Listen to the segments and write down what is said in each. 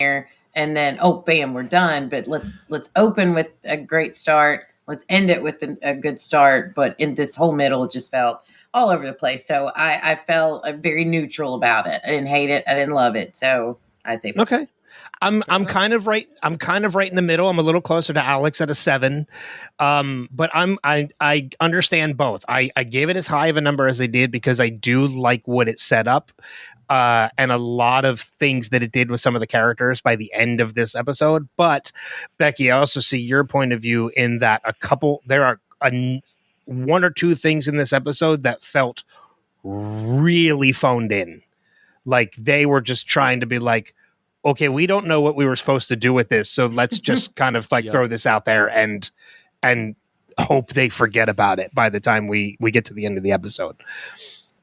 here, and then bam, we're done. But let's open with a great start. Let's end it with a good start. But in this whole middle, it just felt all over the place. So I felt very neutral about it. I didn't hate it. I didn't love it. So I say fine. Okay. I'm kind of right. I'm kind of right in the middle. I'm a little closer to Alex at a 7. But I understand both. I gave it as high of a number as I did because I do like what it set up. And a lot of things that it did with some of the characters by the end of this episode. But Becky, I also see your point of view in that there are one or two things in this episode that felt really phoned in. Like they were just trying to be like, okay, we don't know what we were supposed to do with this. So let's just kind of like throw this out there and hope they forget about it by the time we get to the end of the episode.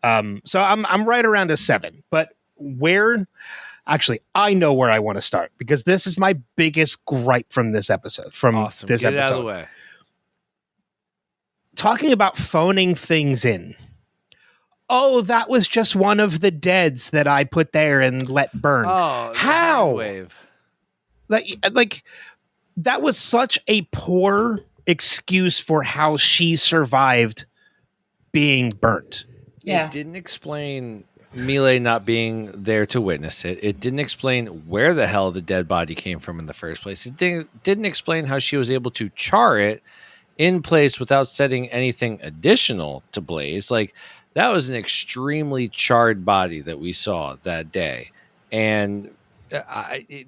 So I'm right around a 7, but I know where I want to start because this is my biggest gripe from this episode. Get it out of the way. Talking about phoning things in. Oh, that was just one of the deads that I put there and let burn. Oh, how? Wave. Like that was such a poor excuse for how she survived being burnt. Yeah. It didn't explain Millie not being there to witness it. It didn't explain where the hell the dead body came from in the first place. It didn't explain how she was able to char it in place without setting anything additional to blaze. Like, that was an extremely charred body that we saw that day. And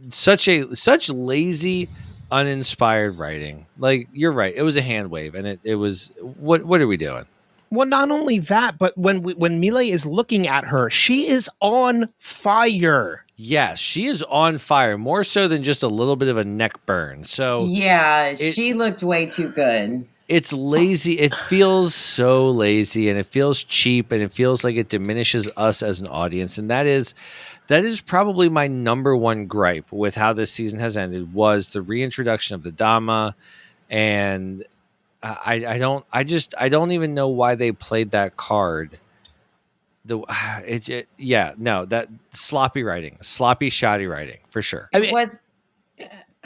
such lazy, uninspired writing. Like, you're right. It was a hand wave, and it was, what are we doing? Well, not only that, but when Millie is looking at her, she is on fire. Yes, she is on fire, more so than just a little bit of a neck burn. So yeah, she looked way too good. It's lazy. It feels so lazy, and it feels cheap, and it feels like it diminishes us as an audience. And that is probably my number one gripe with how this season has ended, was the reintroduction of the Dama. And I don't even know why they played that card. That sloppy writing, sloppy, shoddy writing for sure. I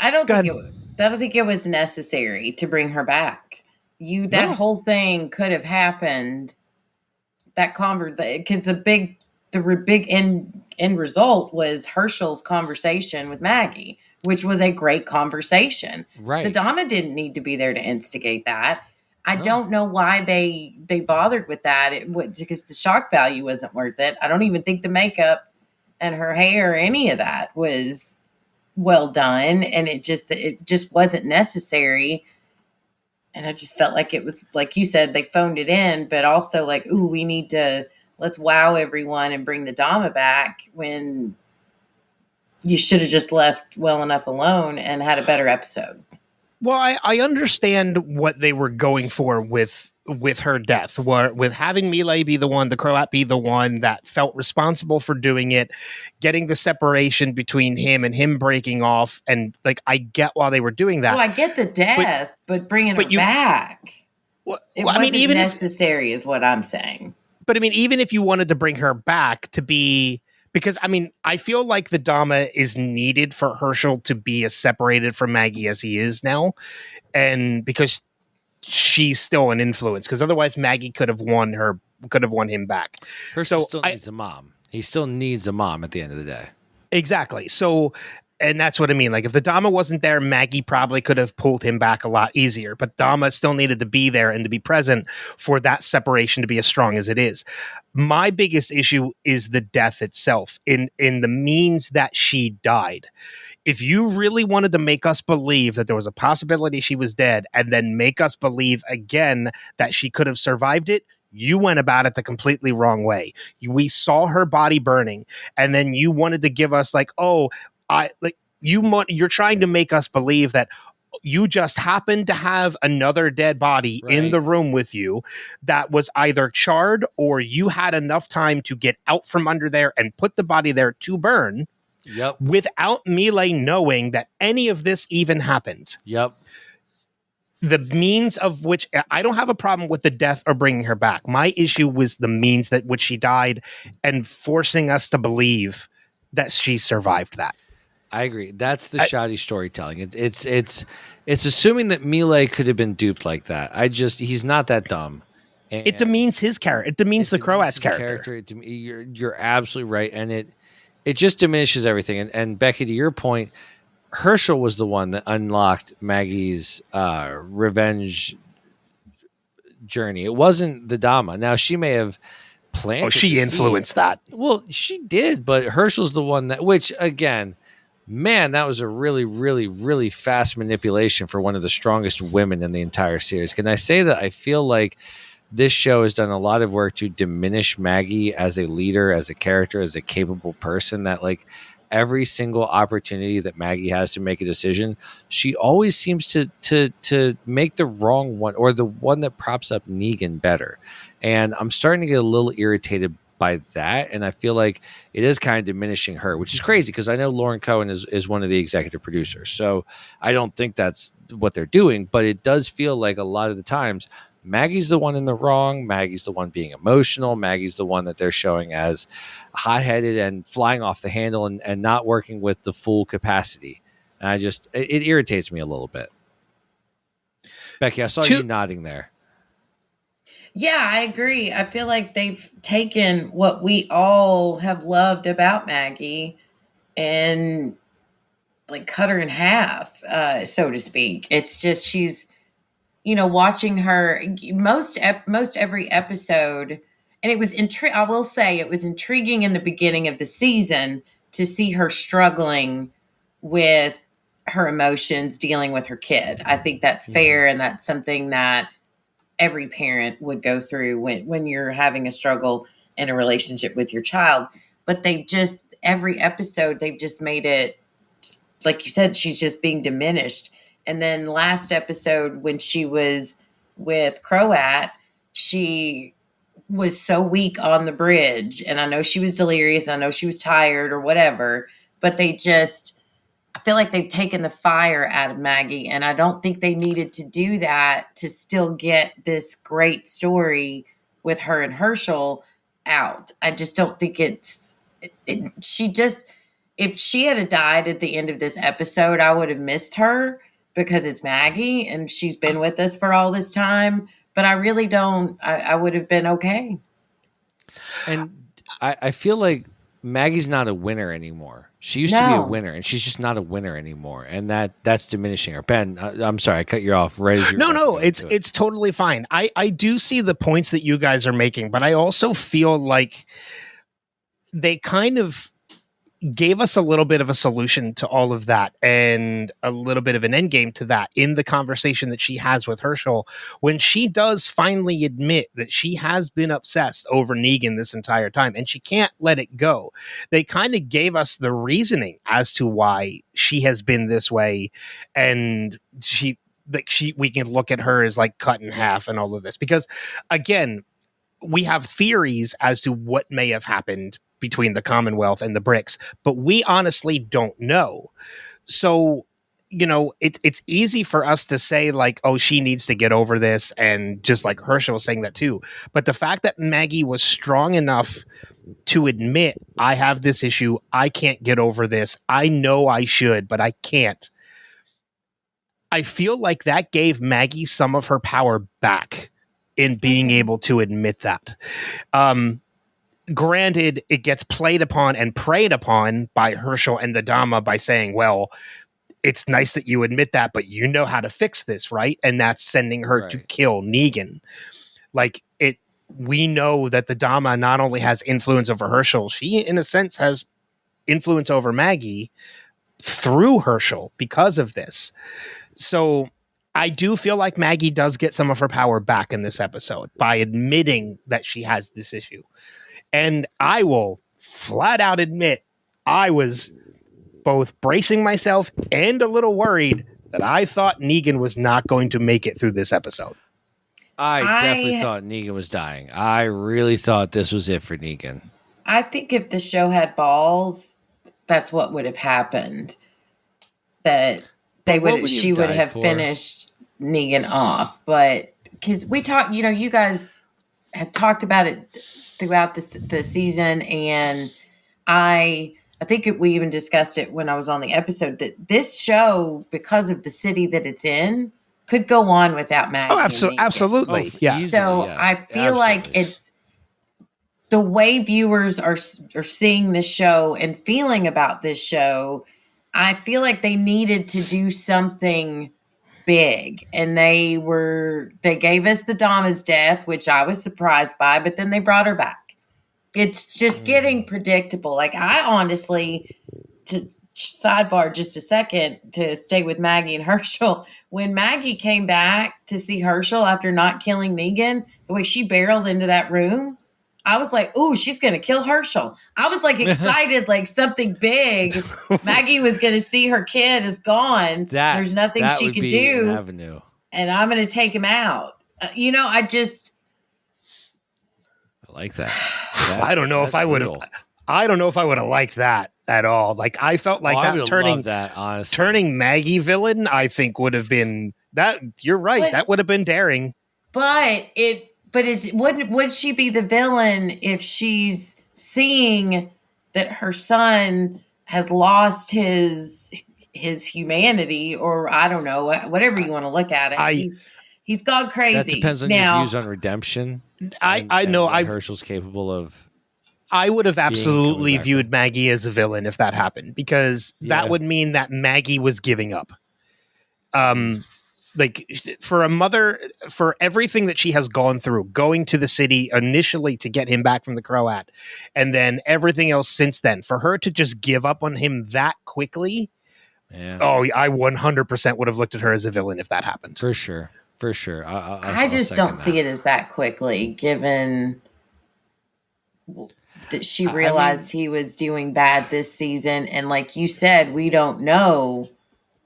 don't think it was necessary to bring her back. Whole thing could have happened. Because the big end result was Herschel's conversation with Maggie, which was a great conversation. Right. The Dama didn't need to be there to instigate that. I don't know why they bothered with that. Because the shock value wasn't worth it. I don't even think the makeup and her hair or any of that was well done, and it just wasn't necessary. And I just felt like it was, like you said, they phoned it in, but also like, ooh, let's wow everyone and bring the Dama back, when you should have just left well enough alone and had a better episode. Well, I understand what they were going for with her death, with having Millie be the one, the Croat be the one that felt responsible for doing it, getting the separation between him and him breaking off. And like, I get why they were doing that. Well, I get the death, but bringing her back, it wasn't even necessary is what I'm saying. But I mean, even if you wanted to bring her back to be, because I mean, I feel like the Dama is needed for Herschel to be as separated from Maggie as he is now. And because she's still an influence, because otherwise Maggie could have won him back. Herschel still needs a mom. He still needs a mom at the end of the day. Exactly. So, and that's what I mean. Like, if the Dama wasn't there, Maggie probably could have pulled him back a lot easier. But Dama still needed to be there and to be present for that separation to be as strong as it is. My biggest issue is the death itself, in the means that she died. If you really wanted to make us believe that there was a possibility she was dead, and then make us believe again that she could have survived it, you went about it the completely wrong way. We saw her body burning, and then you wanted to give us like, you're trying to make us believe that you just happened to have another dead body in the room with you that was either charred, or you had enough time to get out from under there and put the body there to burn. Yep. Without Millie knowing that any of this even happened. Yep. The means of which, I don't have a problem with the death or bringing her back. My issue was the means that which she died, and forcing us to believe that she survived that. I agree. That's the shoddy storytelling. It's assuming that Mile could have been duped like that. He's not that dumb. It demeans his character. It demeans the Croat's his character. You're absolutely right, and it just diminishes everything. And Becky, to your point, Herschel was the one that unlocked Maggie's revenge journey. It wasn't the Dama. Now she may have planted. Oh, she influenced that. Well, she did, but Herschel's the one that. Which again, man, that was a really, really, really fast manipulation for one of the strongest women in the entire series. Can I say that I feel like this show has done a lot of work to diminish Maggie as a leader, as a character, as a capable person, that like every single opportunity that Maggie has to make a decision, she always seems to make the wrong one, or the one that props up Negan better. And I'm starting to get a little irritated by that, and I feel like it is kind of diminishing her, which is crazy because I know Lauren Cohen is one of the executive producers, so I don't think that's what they're doing, but it does feel like a lot of the times Maggie's the one in the wrong. Maggie's the one being emotional. Maggie's the one that they're showing as hot-headed and flying off the handle and not working with the full capacity. And it irritates me a little bit. Becky, I saw you nodding there. Yeah, I agree. I feel like they've taken what we all have loved about Maggie and like cut her in half, so to speak. It's just she's, watching her most every episode, and it was I will say it was intriguing in the beginning of the season to see her struggling with her emotions, dealing with her kid. I think that's fair, and that's something that every parent would go through when you're having a struggle in a relationship with your child. But every episode they've just made it, like you said, she's just being diminished. And then last episode, when she was with Croat, she was so weak on the bridge. And I know she was delirious. I know she was tired or whatever, but I feel like they've taken the fire out of Maggie. And I don't think they needed to do that to still get this great story with her and Herschel out. I just don't think if she had died at the end of this episode, I would have missed her because it's Maggie and she's been with us for all this time. But I really don't. I would have been okay. And I feel like Maggie's not a winner anymore. She used to be a winner, and she's just not a winner anymore, and that's diminishing her. Ben, I'm sorry, I cut you off right as you. No, it's totally fine. I do see the points that you guys are making, but I also feel like they kind of gave us a little bit of a solution to all of that and a little bit of an end game to that in the conversation that she has with Herschel when she does finally admit that she has been obsessed over Negan this entire time and she can't let it go. They kind of gave us the reasoning as to why she has been this way, and we can look at her as like cut in half and all of this, because again, we have theories as to what may have happened between the Commonwealth and the Bricks, but we honestly don't know. So, it's easy for us to say like, oh, she needs to get over this. And just like Herschel was saying that too. But the fact that Maggie was strong enough to admit, I have this issue, I can't get over this. I know I should, but I can't. I feel like that gave Maggie some of her power back in being able to admit that. Granted, it gets played upon and preyed upon by Herschel and the Dama by saying, well, it's nice that you admit that, but you know how to fix this, right? And that's sending her to kill Negan. We know that the Dama not only has influence over Herschel, she, in a sense, has influence over Maggie through Herschel because of this. So I do feel like Maggie does get some of her power back in this episode by admitting that she has this issue. And I will flat out admit I was both bracing myself and a little worried that I thought Negan was not going to make it through this episode. I definitely thought Negan was dying. I really thought this was it for Negan. I think if the show had balls, that's what would have happened. That she would have finished Negan off. But because we talked, you guys have talked about it throughout the season, and I I think we even discussed it when I was on the episode, that this show, because of the city that it's in, could go on without Oh, Maggie and Negan. absolutely. Yeah. Easily, So yes. I feel like Absolutely. it's the way viewers are seeing this show and feeling about this show. I feel like they needed to do something big, and they gave us the Dama's death, which I was surprised by, but then they brought her back. It's just getting predictable. Like, I honestly, to sidebar just a second to stay with Maggie and Herschel, when Maggie came back to see Herschel after not killing Negan, the way she barreled into that room, I was like, ooh, she's going to kill Herschel. I was like excited, like something big. Maggie was going to see her kid is gone. There's nothing she would could be do. an avenue. And I'm going to take him out. I like that. I don't know if I would have. I don't know if I would have liked that at all. Like, I felt like that turning Maggie villain, I think would have been that. You're right. That would have been daring. But would she be the villain if she's seeing that her son has lost his humanity, or I don't know, whatever you want to look at it. He's gone crazy. That depends on your views on redemption. I know Herschel's capable of. I would have absolutely viewed Maggie as a villain if that happened, because that would mean that Maggie was giving up. Like, for a mother, for everything that she has gone through, going to the city initially to get him back from the Croat, and then everything else since then, for her to just give up on him that quickly. Yeah. Oh, I 100% would have looked at her as a villain if that happened. For sure. I just don't see it as that quickly, given that she realized he was doing bad this season. And like you said, we don't know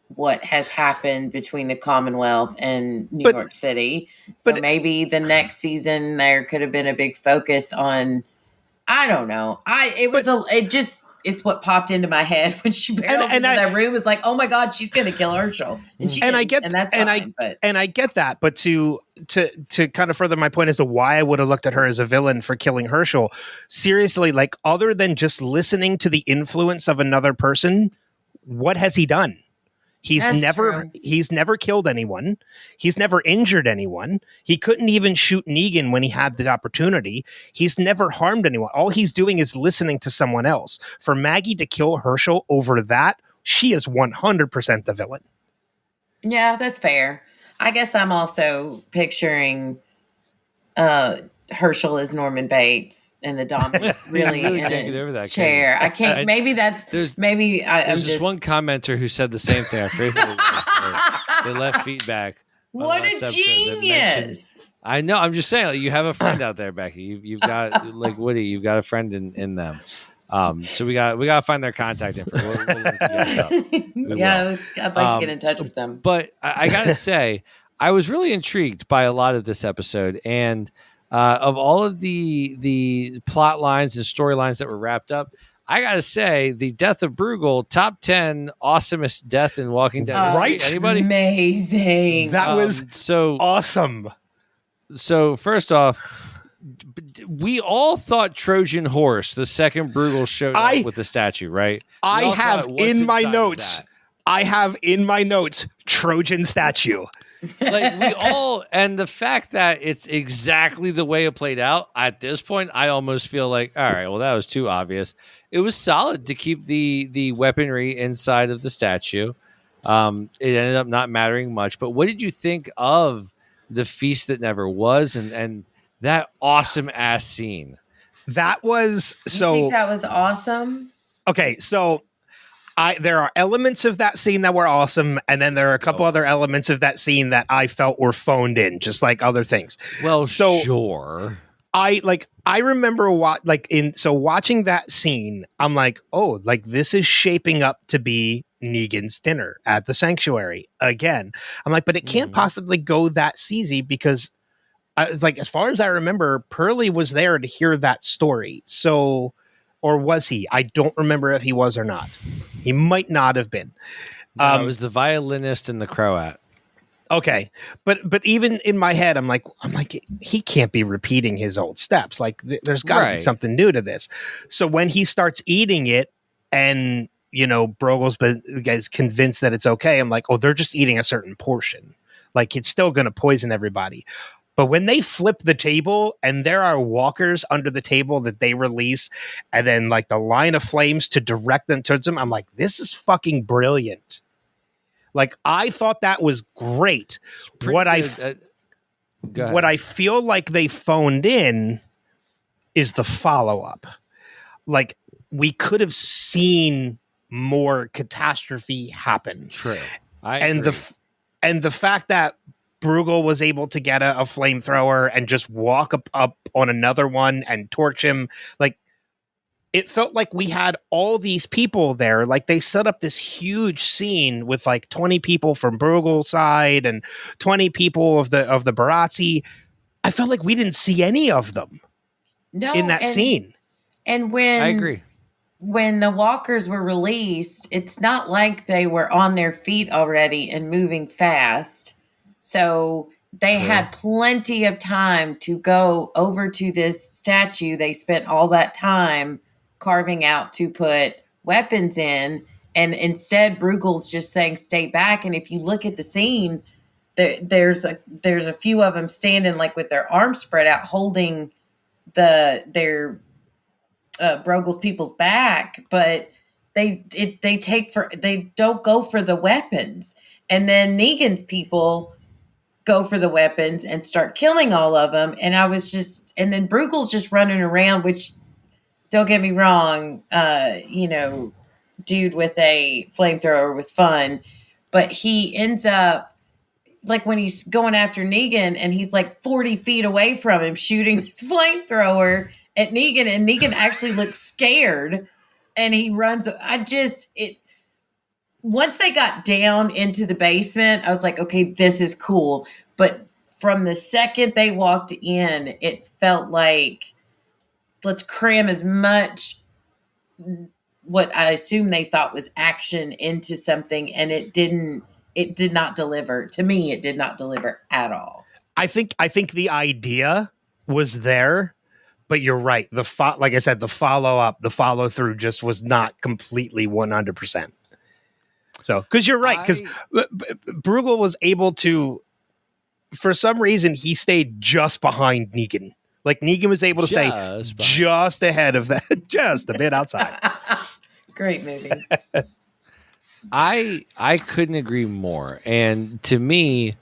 what has happened between the Commonwealth and New York City. So maybe the next season there could have been a big focus on, I don't know. It's what popped into my head when she barreled into that room. It's like, oh my God, she's going to kill Herschel. And I get that. But to kind of further my point as to why I would have looked at her as a villain for killing Herschel, seriously, like, other than just listening to the influence of another person, what has he done? He's never killed anyone. He's never injured anyone. He couldn't even shoot Negan when he had the opportunity. He's never harmed anyone. All he's doing is listening to someone else. For Maggie to kill Herschel over that, she is 100% the villain. Yeah, that's fair. I guess I'm also picturing Herschel as Norman Bates. And the Dom is really in a chair. I can't. Maybe I'm just one commenter who said the same thing. They left feedback. What a genius! I know. I'm just saying. Like, you have a friend out there, Becky. You've got like Woody. You've got a friend in them. So we got to find their contact info. We'll I'd like to get in touch with them. But I gotta say, I was really intrigued by a lot of this episode, and of all of the plot lines and storylines that were wrapped up, I gotta say, the death of Bruegel, top 10 awesomest death in Walking Dead. Right? Anybody? Amazing. That was so awesome. So first off, we all thought Trojan Horse, the second Bruegel showed up with the statue, right? I have in my notes Trojan statue. Like, we all, and the fact that it's exactly the way it played out at this point, I almost feel like, all right, well, that was too obvious. It was solid to keep the weaponry inside of the statue. It ended up not mattering much. But what did you think of the feast that never was, and that awesome ass scene? That was so. You think that was awesome? Okay, so there are elements of that scene that were awesome, and then there are a couple other elements of that scene that I felt were phoned in, just like other things. Well, sure. I remember watching that scene, I'm like, oh, like, this is shaping up to be Negan's dinner at the sanctuary again. I'm like, but it can't possibly go that easy, because as far as I remember, Pearlie was there to hear that story. So, or was he? I don't remember if he was or not. He might not have been. It was the violinist and the Croat. Okay, but even in my head, I'm like, he can't be repeating his old steps. Like, there's got to be something new to this. So when he starts eating it, and Brogel's but guy's convinced that it's okay. I'm like, oh, they're just eating a certain portion. Like, it's still going to poison everybody. But when they flip the table and there are walkers under the table that they release, and then like the line of flames to direct them towards them, I'm like, this is fucking brilliant. Like, I thought that was great. What I feel like they phoned in is the follow-up. Like, we could have seen more catastrophe happen. True. And the fact that Bruegel was able to get a flamethrower and just walk up on another one and torch him, like, it felt like we had all these people there. Like, they set up this huge scene with like 20 people from Bruegel's side and 20 people of the Barazzi. I felt like we didn't see any of them in that scene. And when I agree. When the walkers were released, it's not like they were on their feet already and moving fast. So they had plenty of time to go over to this statue. They spent all that time carving out to put weapons in. And instead, Bruegel's just saying, stay back. And if you look at the scene, there's a few of them standing like with their arms spread out, holding their Bruegel's people's back, but they don't go for the weapons. And then Negan's people go for the weapons and start killing all of them. And and then Bruegel's just running around, which, don't get me wrong, dude with a flamethrower was fun, but he ends up, like, when he's going after Negan and he's like 40 feet away from him shooting his flamethrower at Negan, and Negan actually looks scared and he runs. Once they got down into the basement, I was like, okay, this is cool. But from the second they walked in, it felt like, let's cram as much what I assume they thought was action into something, and it did not deliver. To me, it did not deliver at all. I think the idea was there, but you're right. Like I said, the follow-up, the follow-through just was not completely 100%. So, because you're right, because Bruegel was able to, for some reason, he stayed just behind Negan. Like, Negan was able to stay just ahead of that, just a bit outside. Great movie. I couldn't agree more. And to me,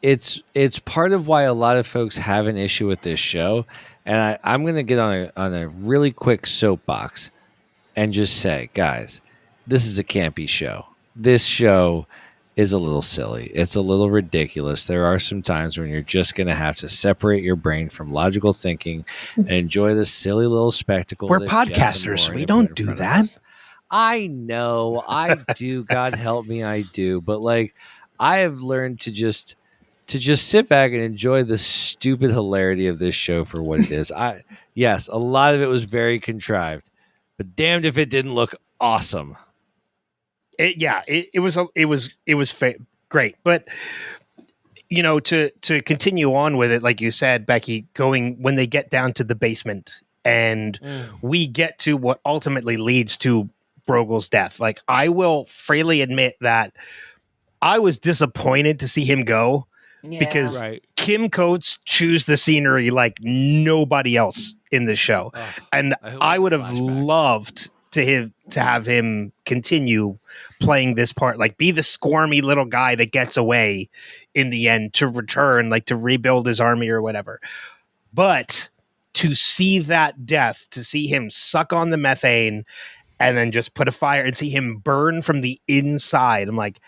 it's part of why a lot of folks have an issue with this show. And I'm going to get on a really quick soapbox and just say, guys, this is a campy show. This show is a little silly. It's a little ridiculous. There are some times when you're just going to have to separate your brain from logical thinking and enjoy this silly little spectacle. We're podcasters. We don't do that. I know. I do. God help me, I do. But like, I have learned to just sit back and enjoy the stupid hilarity of this show for what it is. Yes, a lot of it was very contrived, but damned if it didn't look awesome. It was great. But to continue on with it, like you said, Becky, when they get down to the basement and we get to what ultimately leads to Bruegel's death. Like, I will freely admit that I was disappointed to see him go. Yeah. Because Kim Coates chews the scenery like nobody else in the show. And I would have loved to have him continue playing this part, like be the squirmy little guy that gets away in the end to return, like to rebuild his army or whatever. But to see that death, to see him suck on the methane and then just put a fire and see him burn from the inside, I'm like,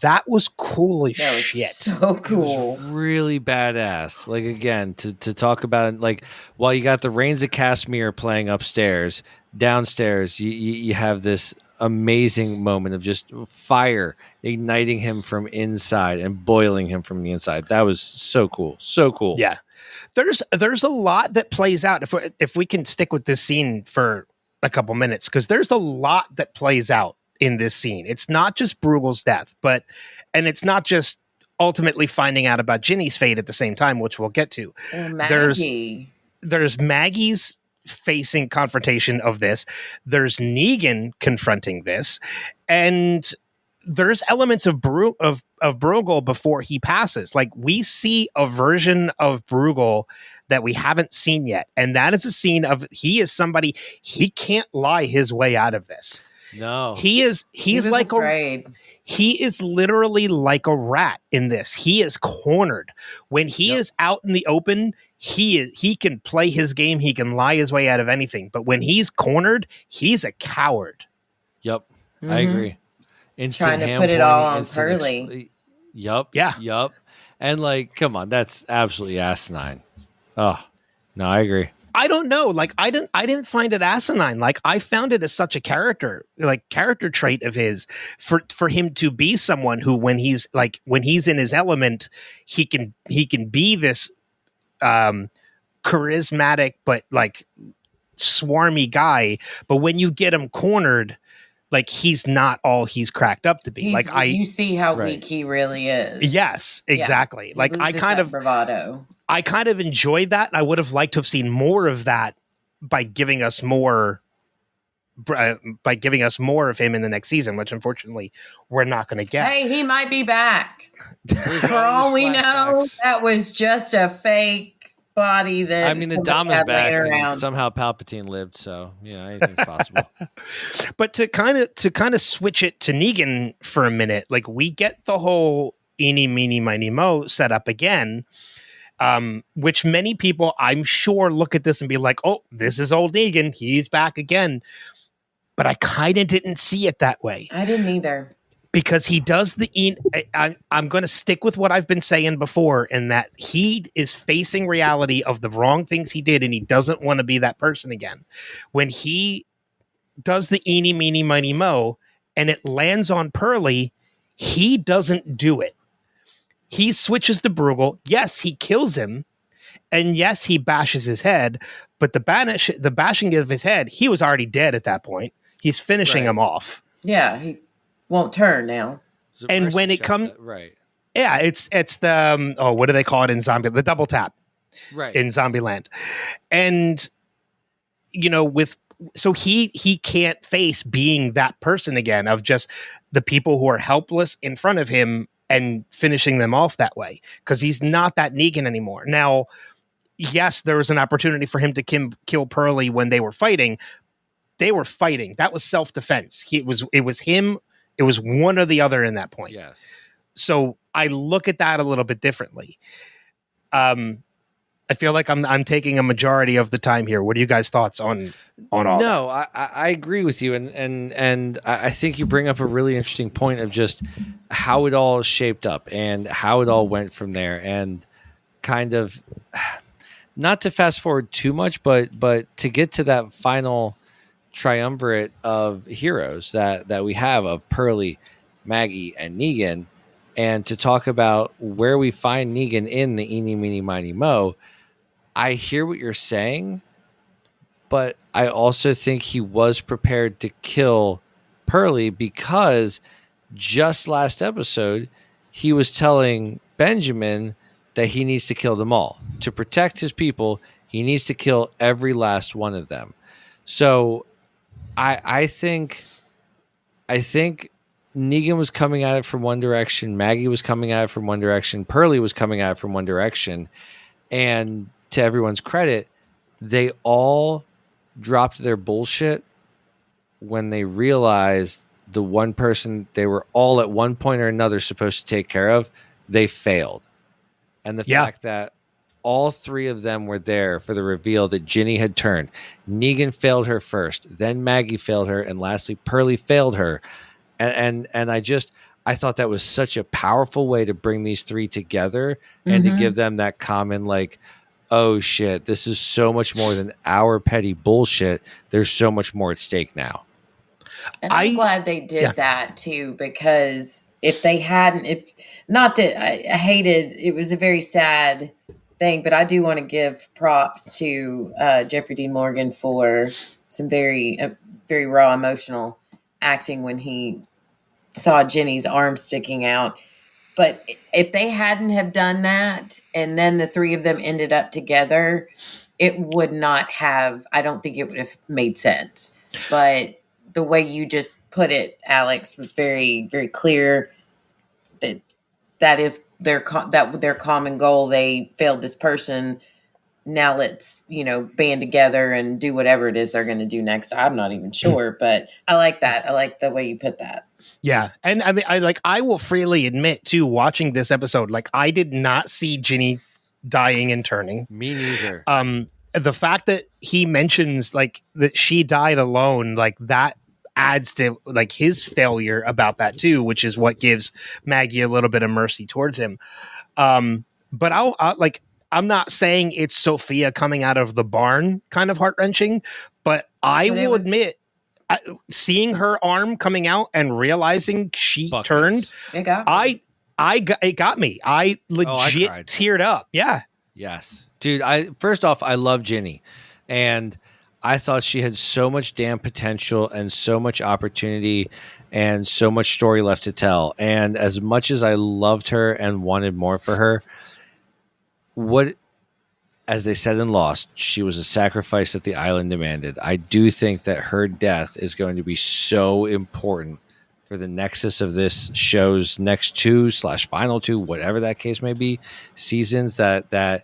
that was cool as shit. So cool. Really badass. Like, again, to talk about, like, while you got the Rains of Kashmir playing upstairs, downstairs, you have this amazing moment of just fire igniting him from inside and boiling him from the inside. That was so cool. So cool. Yeah. There's a lot that plays out if we can stick with this scene for a couple minutes, because there's a lot that plays out in this scene. It's not just Bruegel's death, and it's not just ultimately finding out about Ginny's fate at the same time, which we'll get to. Maggie. There's Maggie's facing confrontation of this. There's Negan confronting this, and there's elements of Bruegel before he passes. Like, we see a version of Bruegel that we haven't seen yet, and that is a scene of he is somebody, he can't lie his way out of this. No, he's like afraid. he is literally like a rat in this. He is cornered. When he Yep. is out in the open, he can play his game, he can lie his way out of anything. But when he's cornered, he's a coward. Yep, I Mhm. agree. Instant Trying to hand put it all pointing, on instant Pearly. Yup. Yeah. Yup. And like, come on, that's absolutely asinine. Oh, no, I agree. I don't know. Like, I didn't find it asinine. Like, I found it as such a character trait of his, for him to be someone who, when he's in his element, he can be this charismatic but like swarmy guy. But when you get him cornered, like, he's not all he's cracked up to be. You see how Right. weak he really is. Yes, exactly. He Like, I loses kind that of bravado. enjoyed that. And I would have liked to have seen more of that by giving us more of him in the next season, which unfortunately we're not going to get. Hey, he might be back. There's For all we always know, flashbacks. that was just a fake body that I mean, the somebody Dom is had back, laying and around. somehow Palpatine lived. So anything's possible. But to kind of switch it to Negan for a minute, like, we get the whole eeny, meeny, miny, mo set up again, which many people, I'm sure, look at this and be like, oh, this is old Negan. He's back again. But I kind of didn't see it that way. I didn't either. Because he does I'm going to stick with what I've been saying before, in that he is facing reality of the wrong things he did, and he doesn't want to be that person again. When he does the eeny, meeny, miny, mo, and it lands on Pearly, he doesn't do it. He switches to Bruegel. Yes, he kills him, and yes, he bashes his head, but the bashing of his head, he was already dead at that point. He's finishing Right. him off. Yeah, he won't turn now. And when it comes, right, yeah, it's the what do they call it in Zombie? The double tap right, in Zombieland, and so he can't face being that person again, of just the people who are helpless in front of him and finishing them off that way, because he's not that Negan anymore. Now, yes, there was an opportunity for him to kill Pearly when they were fighting. They were fighting. That was self-defense. It was him. It was one or the other in that point. yes. So I look at that a little bit differently. I feel like I'm taking a majority of the time here. What are you guys' thoughts on all that? No, I agree with you, and I think you bring up a really interesting point of just how it all shaped up and how it all went from there, and kind of not to fast forward too much, but to get to that final triumvirate of heroes that we have of Pearly, Maggie, and Negan, and to talk about where we find Negan in the Eeny, Meeny, Miny, Mo. I hear what you're saying, but I also think he was prepared to kill Pearly, because just last episode, he was telling Benjamin that he needs to kill them all. To protect his people, he needs to kill every last one of them. So I think Negan was coming at it from one direction, Maggie was coming at it from one direction, Pearly was coming at it from one direction, and to everyone's credit, they all dropped their bullshit when they realized the one person they were all at one point or another supposed to take care of, they failed. And the fact that all three of them were there for the reveal that Ginny had turned. Negan failed her first, then Maggie failed her, and lastly Pearly failed her. And I thought that was such a powerful way to bring these three together and to give them that common, like, oh shit, this is so much more than our petty bullshit. There's so much more at stake now. And I'm glad they did that too, because if they hadn't, not that I hated, it was a very sad thing, but I do want to give props to Jeffrey Dean Morgan for some very raw emotional acting when he saw Jenny's arm sticking out. But if they hadn't have done that, and then the three of them ended up together, it would not have, I don't think it would have made sense. But the way you just put it, Alex, was very, very clear that that is their common goal. They failed this person. Now let's, band together and do whatever it is they're going to do next. I'm not even sure, but I like that. I like the way you put that. Yeah. And I mean, I will freely admit too, watching this episode, like I did not see Ginny dying and turning. Me neither. The fact that he mentions like that she died alone, like that adds to like his failure about that too, which is what gives Maggie a little bit of mercy towards him. But I'm not saying it's Sophia coming out of the barn kind of heart-wrenching, but I will admit, seeing her arm coming out and realizing she turned, it got me. I legit teared up. Yeah. Yes. Dude, first off, I love Ginny. And I thought she had so much damn potential and so much opportunity and so much story left to tell. And as much as I loved her and wanted more for her, as they said in Lost, she was a sacrifice that the island demanded. I do think that her death is going to be so important for the nexus of this show's next 2/final 2, whatever that case may be, seasons, that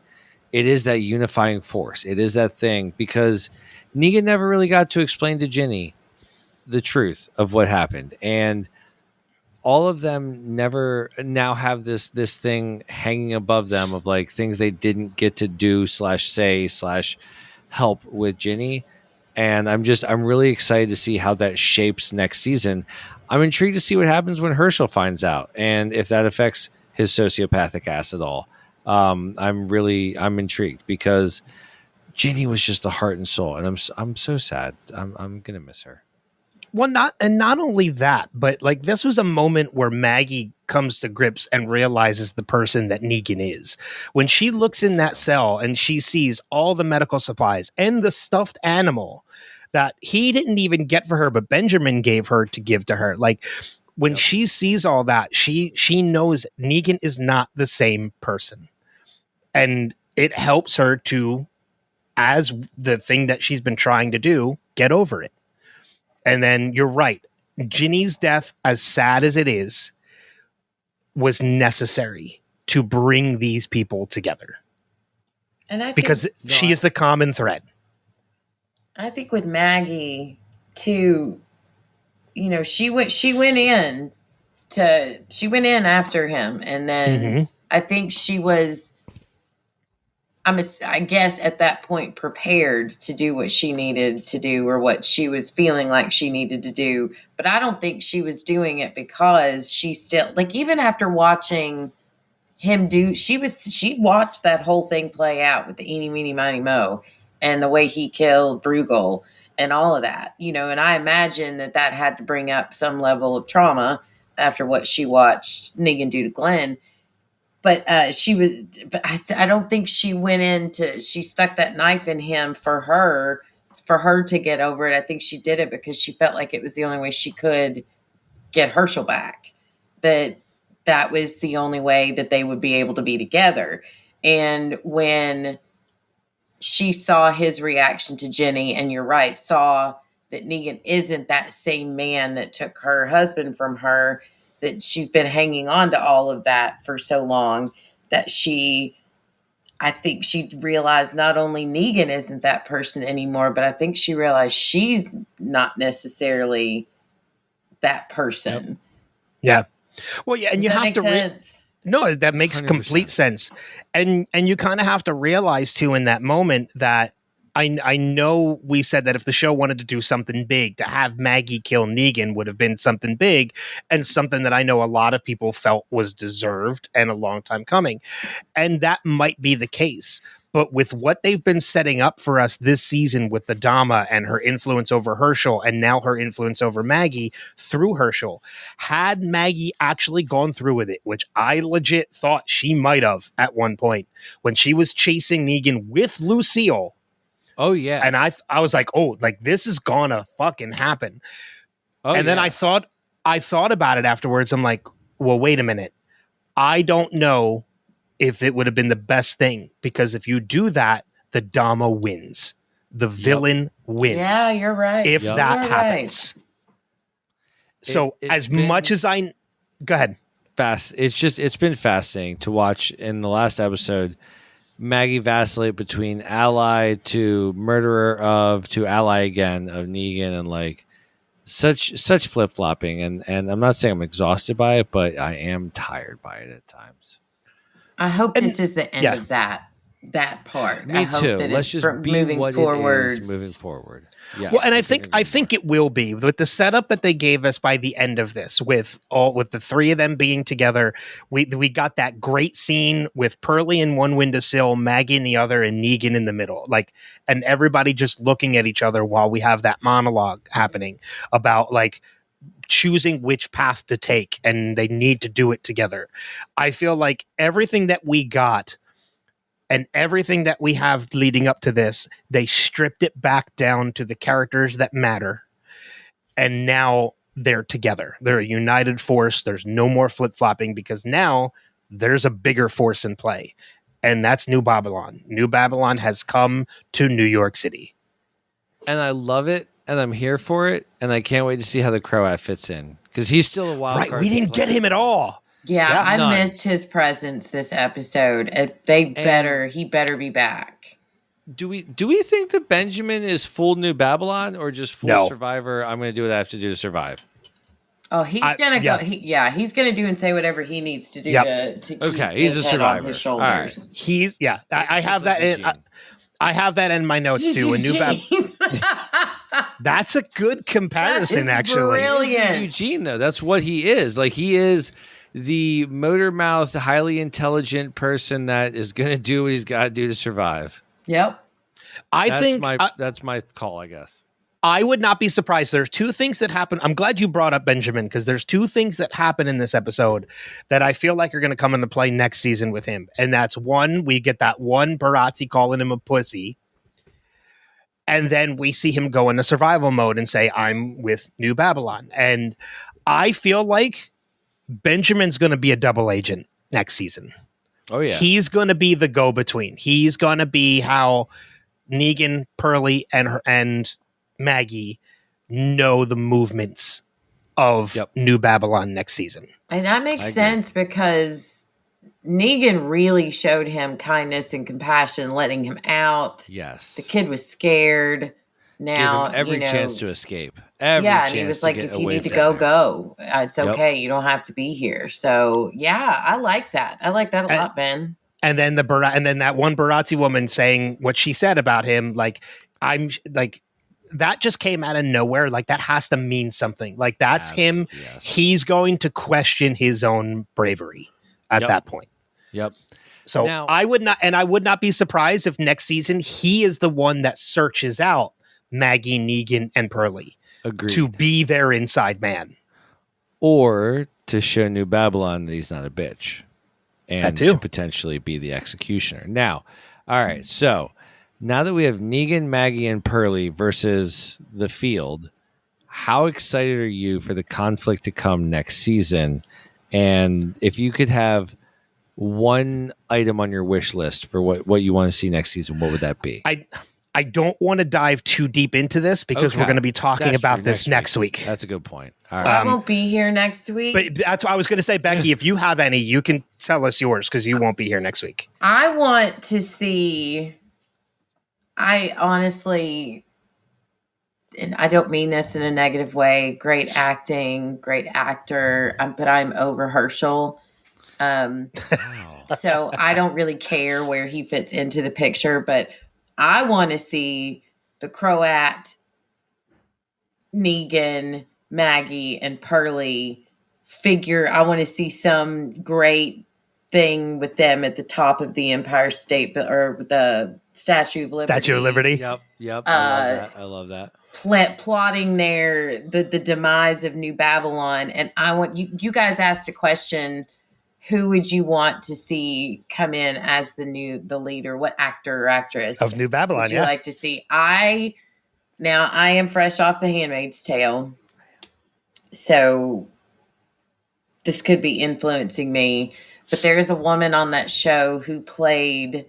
it is that unifying force. It is that thing, because Negan never really got to explain to Ginny the truth of what happened. And all of them never now have this thing hanging above them of like things they didn't get to do /say /help with Ginny. And I'm really excited to see how that shapes next season. I'm intrigued to see what happens when Herschel finds out and if that affects his sociopathic ass at all. I'm intrigued because Ginny was just the heart and soul, and I'm so sad. I'm gonna miss her. Well, not only that, but like this was a moment where Maggie comes to grips and realizes the person that Negan is. When she looks in that cell and she sees all the medical supplies and the stuffed animal that he didn't even get for her, but Benjamin gave her to give to her. Like when she sees all that, she knows Negan is not the same person. And it helps her to, as the thing that she's been trying to do, get over it. And then you're right. Ginny's death, as sad as it is, was necessary to bring these people together. And because she is the common thread. I think with Maggie too, she went in after him, and then I think she was, I guess at that point, prepared to do what she needed to do or what she was feeling like she needed to do. But I don't think she was doing it because she still, like, even after watching him she watched that whole thing play out with the eeny, meeny, miny, mo, and the way he killed Bruegel and all of that, and I imagine that had to bring up some level of trauma after what she watched Negan do to Glenn. But I don't think she she stuck that knife in him for her to get over it. I think she did it because she felt like it was the only way she could get Herschel back. That was the only way that they would be able to be together. And when she saw his reaction to Jenny, and you're right, saw that Negan isn't that same man that took her husband from her, that she's been hanging on to all of that for so long, that I think she realized not only Negan isn't that person anymore, but I think she realized she's not necessarily that person. Yeah. Well, yeah, and Does you that have to sense? No, that makes 100%. complete sense. And you kind of have to realize too in that moment that I know we said that if the show wanted to do something big, to have Maggie kill Negan would have been something big and something that I know a lot of people felt was deserved and a long time coming. And that might be the case. But with what they've been setting up for us this season with the Dama and her influence over Herschel and now her influence over Maggie through Herschel, had Maggie actually gone through with it, which I legit thought she might have at one point when she was chasing Negan with Lucille. Oh, yeah. And I was like, oh, like this is gonna fucking happen. Oh, and then I thought about it afterwards. I'm like, well, wait a minute. I don't know if it would have been the best thing, because if you do that, the Dama wins. The villain wins. Yeah, you're right. If Yep. that You're happens. right. So It's as been much as I go ahead. it's been fascinating to watch in the last episode Maggie vacillate between ally to murderer of to ally again of Negan, and like such flip-flopping, and I'm not saying I'm exhausted by it, but I am tired by it at times. I hope And- this is the end yeah. of that part. Me I hope too. that Let's it, just from be moving what forward. it is moving forward. Yeah. Well, and I couldn't think agree more. it will be with the setup that they gave us by the end of this, with the three of them being together. We got that great scene with Pearlie in one windowsill, Maggie in the other, and Negan in the middle. Like, and everybody just looking at each other while we have that monologue happening about like choosing which path to take, and they need to do it together. I feel like everything that we got and everything that we have leading up to this, they stripped it back down to the characters that matter. And now they're together. They're a united force. There's no more flip-flopping because now there's a bigger force in play. And that's New Babylon. New Babylon has come to New York City. And I love it, and I'm here for it, and I can't wait to see how the Croat fits in because he's still a wild Right. card. We to didn't play get him at for us. all. Yeah, I none. missed his presence this episode. He better be back. Do we think that Benjamin is full New Babylon or just full No. Survivor? I'm going to do what I have to do to survive. Oh, he's gonna go. He's gonna do and say whatever he needs to do to keep he's his a head on survivor. his All right. shoulders. He's I have Just like that in, Eugene. I have that in my notes He's too. A New Eugene. That's a good comparison, That is actually. brilliant. Eugene, though, that's what he is. Like, he is the motor-mouthed, highly intelligent person that is going to do what he's got to do to survive. Yep. That's my call, I guess. I would not be surprised. There's two things that happen. I'm glad you brought up Benjamin because there's two things that happen in this episode that I feel like are going to come into play next season with him. And that's one, we get that one Barazzi calling him a pussy. And then we see him go into survival mode and say, I'm with New Babylon. And I feel like Benjamin's going to be a double agent next season. Oh, yeah. He's going to be the go-between. He's going to be how Negan, Pearlie, and Maggie know the movements of New Babylon next season. And that makes sense because Negan really showed him kindness and compassion, letting him out. Yes. The kid was scared. Now, gave him every chance to escape. And he was like, if you need to go, go. It's okay. You don't have to be here. So, yeah, I like that. I like that a lot, Ben. And then that one Barazzi woman saying what she said about him, like, I'm like, that just came out of nowhere. Like, that has to mean something. Like, that's him. Yes. He's going to question his own bravery at that point. Yep. So Now, I would not be surprised if next season he is the one that searches out Maggie, Negan, and Pearlie to be their inside man. Or to show New Babylon that he's not a bitch. And that too. To potentially be the executioner. Now, all right, so now that we have Negan, Maggie, and Pearlie versus the field, how excited are you for the conflict to come next season? And if you could have one item on your wish list for what you want to see next season, what would that be? I don't want to dive too deep into this because we're going to be talking about this next week. That's a good point. All right. right. I won't be here next week. But that's what I was going to say, Becky. If you have any, you can tell us yours because you won't be here next week. I want to see. I honestly, and I don't mean this in a negative way. Great acting, great actor, but I'm over Herschel. So I don't really care where he fits into the picture, but I want to see the Croat, Negan, Maggie, and Pearlie figure. I want to see some great thing with them at the top of the Empire State or the Statue of Liberty. Statue of Liberty. Yep. I love that. Plotting the demise of New Babylon. And I want you guys asked a question. Who would you want to see come in as the leader? What actor or actress of New Babylon would you like to see? I am fresh off The Handmaid's Tale, so this could be influencing me. But there is a woman on that show who played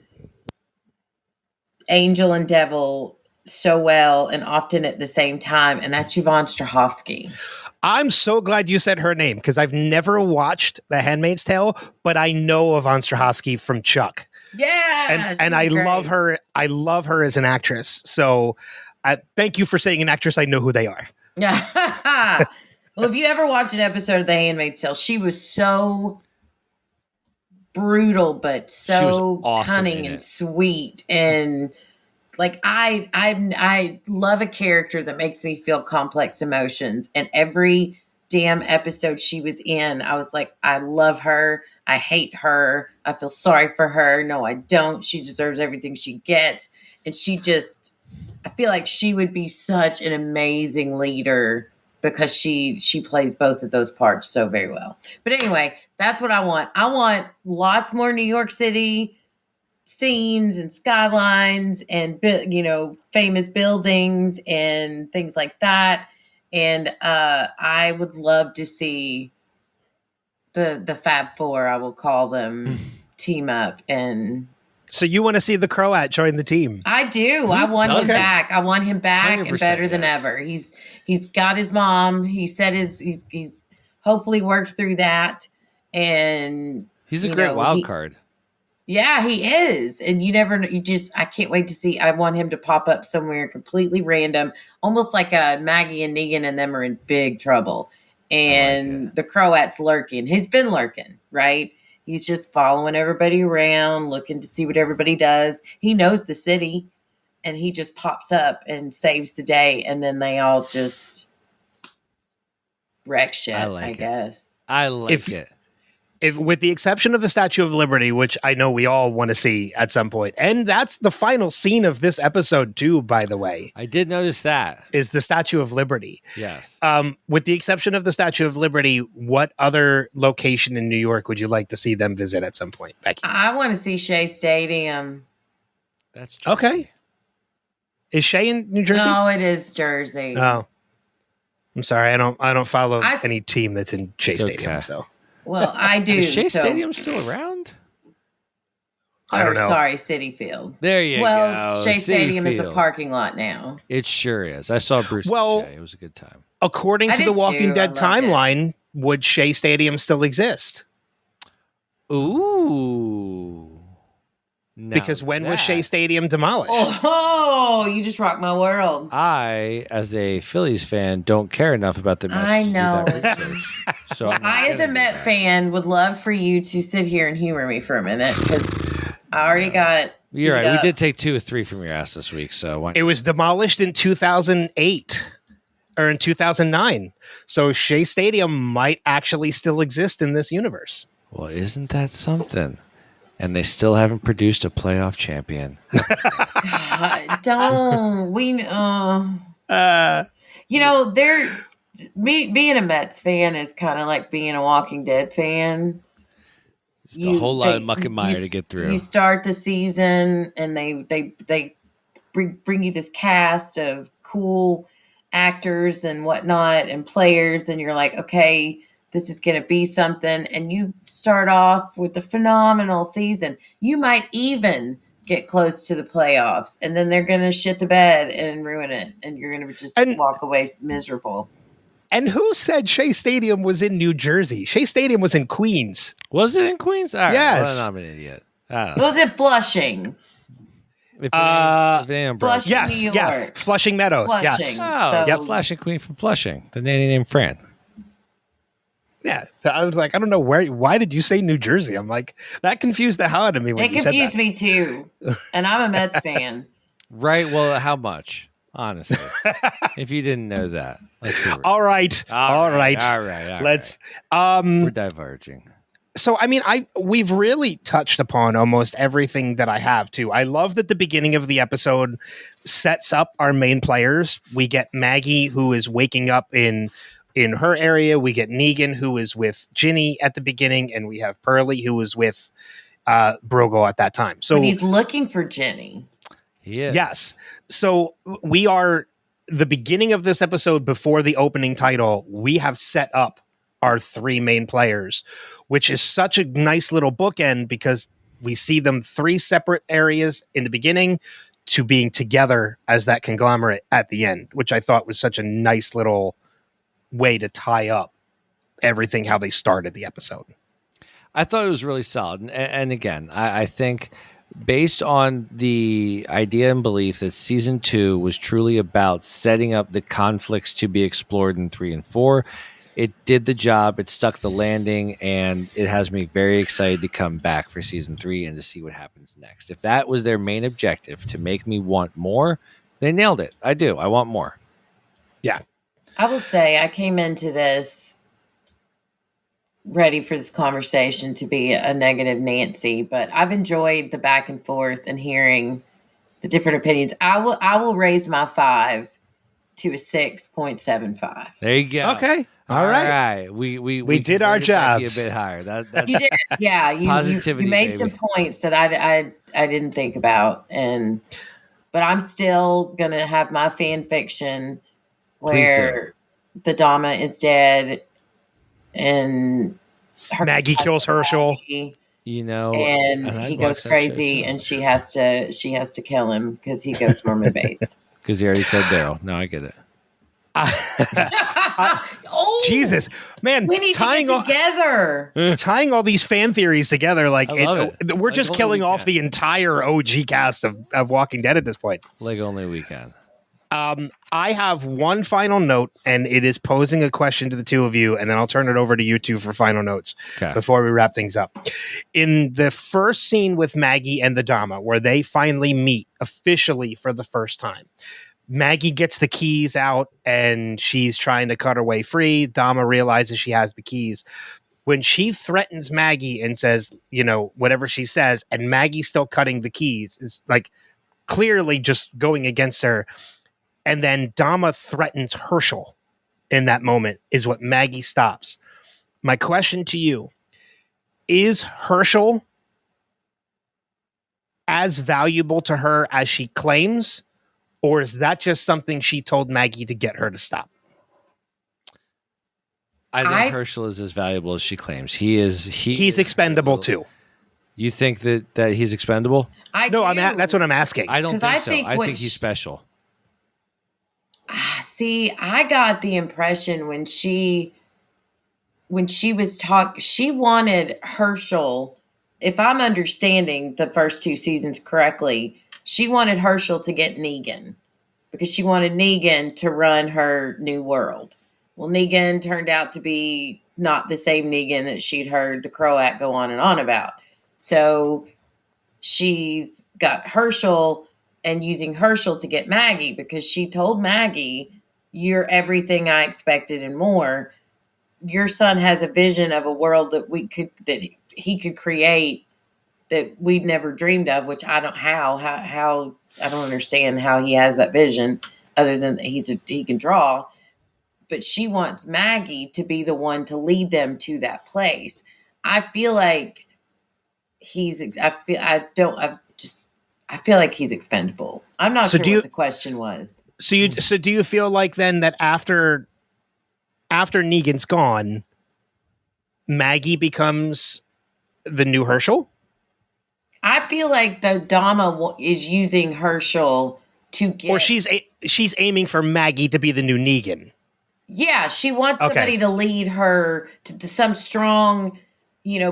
angel and devil so well and often at the same time, and that's Yvonne Strahovski. I'm so glad you said her name because I've never watched The Handmaid's Tale, but I know of Von Strahovski from Chuck. Yeah, and I love her. I love her as an actress. So thank you for saying an actress. I know who they are. Yeah. Well, if you ever watch an episode of The Handmaid's Tale, she was so brutal, but so awesome cunning and sweet, and like I love a character that makes me feel complex emotions. And every damn episode she was in, I was like, I love her. I hate her. I feel sorry for her. No, I don't. She deserves everything she gets. And I feel like she would be such an amazing leader because she plays both of those parts so very well. But anyway, that's what I want. I want lots more New York City scenes and skylines and famous buildings and things like that. And I would love to see the Fab Four, I will call them, team up. And so you want to see the Croat join the team? I do. I want him back. I want him back and better than ever. He's got his mom. He said he's hopefully worked through that. And he's a great wild card. Yeah, he is. And I can't wait to see. I want him to pop up somewhere completely random, almost like Maggie and Negan and them are in big trouble. And the Croat's lurking. He's been lurking, right? He's just following everybody around, looking to see what everybody does. He knows the city, and he just pops up and saves the day. And then they all just wreck shit, I guess. I like it. If, with the exception of the Statue of Liberty, which I know we all want to see at some point, and that's the final scene of this episode too, by the way. I did notice that. Is the Statue of Liberty. Yes. With the exception of the Statue of Liberty, what other location in New York would you like to see them visit at some point, Becky? I want to see Shea Stadium. That's Jersey. Okay. Is Shea in New Jersey? No, it is Jersey. Oh. I'm sorry. I don't follow any team that's in Shea Stadium, so. Well, I do. Is Shea Stadium still around? I don't know. Sorry, Citi Field. There you go. Well, Shea Stadium Citi is a Field. parking lot now. It sure is. I saw Bruce and Shea. It was a good time. According to the Walking Dead timeline, would Shea Stadium still exist? Ooh. Because when was Shea Stadium demolished? Oh, you just rocked my world. I, as a Phillies fan, don't care enough about the Mets. I know. To do that research. So I, as a Met fan, would love for you to sit here and humor me for a minute because I already got. You're right. We did take 2 or 3 from your ass this week. So it was demolished in 2008 or in 2009. So Shea Stadium might actually still exist in this universe. Well, isn't that something? And they still haven't produced a playoff champion. God, don't we? Being a Mets fan is kind of like being a Walking Dead fan. Just a whole lot of muck and mire to get through. You start the season, and they bring you this cast of cool actors and whatnot and players, and you're like, okay, this is going to be something. And you start off with a phenomenal season. You might even get close to the playoffs, and then they're going to shit the bed and ruin it. And you're going to just walk away miserable. And who said Shea Stadium was in New Jersey? Shea Stadium was in Queens. Was it in Queens? All right, yes. Well, I'm an idiot. Was it Flushing? Flushing, yes, New York. Yeah. Flushing Meadows, Flushing. yes. Oh, yep. Flushing Queen from Flushing. The nanny named Fran. Yeah, I was like, I don't know why did you say New Jersey? I'm like, that confused the hell out of me when you said that. It confused me too. And I'm a Mets fan. Right. Well, how much? Honestly, if you didn't know that. All right. Let's. We're diverging. So, I mean, we've really touched upon almost everything that I have to. I love that the beginning of the episode sets up our main players. We get Maggie, who is waking up in her area. We get Negan, who is with Ginny at the beginning, and we have Pearlie, who was with Brogo at that time. So but he's looking for Ginny. Yes. So we are the beginning of this episode before the opening title. We have set up our 3 main players, which is such a nice little bookend because we see them 3 separate areas in the beginning, to being together as that conglomerate at the end, which I thought was such a nice little way to tie up everything, how they started the episode. I thought it was really solid. And again, I think based on the idea and belief that season 2 was truly about setting up the conflicts to be explored in 3 and 4, it did the job. It stuck the landing, and it has me very excited to come back for season 3 and to see what happens next. If that was their main objective, to make me want more, they nailed it. I do. I want more. Yeah. I will say I came into this ready for this conversation to be a negative Nancy, but I've enjoyed the back and forth and hearing the different opinions. I will raise my 5 to a 6.75. There you go. Okay. All right. We did our jobs. A bit higher. That's You did, yeah. Positivity, you made baby. some points that I didn't think about, but I'm still gonna have my fan fiction where the Dama is dead and Maggie kills Herschel. You know, and he goes crazy, and she has to kill him because he goes Norman Bates. Because he already killed Daryl. No, I get it. Oh, Jesus, man! we need to get together. Tying all these fan theories together, like I love it. we're Like just only killing we off can. the entire OG cast of Walking Dead at this point. Like only we can. I have one final note, and it is posing a question to the two of you, and then I'll turn it over to you two for final notes before we wrap things up. In the first scene with Maggie and the Dama, where they finally meet officially for the first time, Maggie gets the keys out, and she's trying to cut her way free. Dama realizes she has the keys. When she threatens Maggie and says, you know, whatever she says, and Maggie's still cutting the keys, is like clearly just going against her. And then Dama threatens Herschel in that moment is what Maggie stops. My question to you, is Herschel as valuable to her as she claims, or is that just something she told Maggie to get her to stop? I think Herschel is as valuable as she claims. He's expendable too. You think that he's expendable? That's what I'm asking. I don't think I so. think I think he's special. See, I got the impression when she was she wanted Herschel, if I'm understanding the first 2 seasons correctly, she wanted Herschel to get Negan because she wanted Negan to run her new world. Well, Negan turned out to be not the same Negan that she'd heard the Croat go on and on about. So she's got Herschel and using Herschel to get Maggie because she told Maggie, "You're everything I expected and more. Your son has a vision of a world that he could create that we'd never dreamed of," which I don't how I don't understand how he has that vision other than he can draw. But she wants Maggie to be the one to lead them to that place. I feel like I feel like he's expendable. I'm not sure what the question was. So do you feel like then that after Negan's gone, Maggie becomes the new Herschel? I feel like the Dama is using Herschel to get, or she's aiming for Maggie to be the new Negan. Yeah, she wants somebody to lead her to some strong,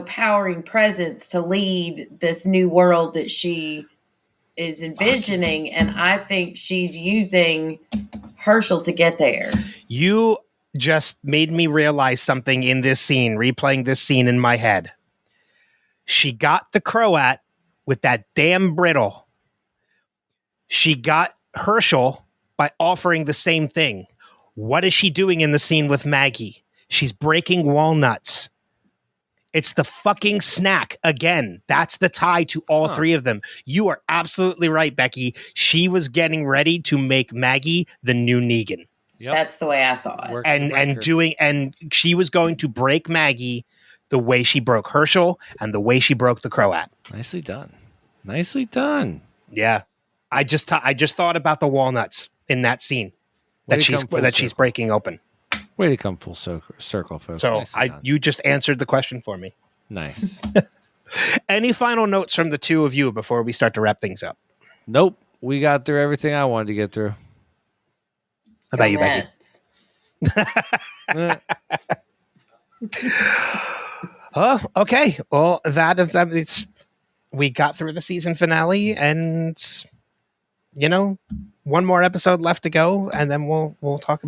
powering presence to lead this new world that she is envisioning, and I think she's using Herschel to get there. You just made me realize something in this scene, replaying this scene in my head. She got the Croat with that damn brittle. She got Herschel by offering the same thing. What is she doing in the scene with Maggie? She's breaking walnuts. It's the fucking snack again. That's the tie to all three of them. You are absolutely right, Becky. She was getting ready to make Maggie the new Negan. Yep. That's the way I saw it. And she was going to break Maggie the way she broke Herschel and the way she broke the Croat. Nicely done. Nicely done. Yeah. I just thought about the walnuts in that scene that she's breaking open. Way to come full circle, folks. So you just answered the question for me. Nice. Any final notes from the two of you before we start to wrap things up? Nope. we got through everything I wanted to get through. How about you, Becky? Mets. Oh, okay. Well, it's we got through the season finale, and one more episode left to go, and then we'll talk about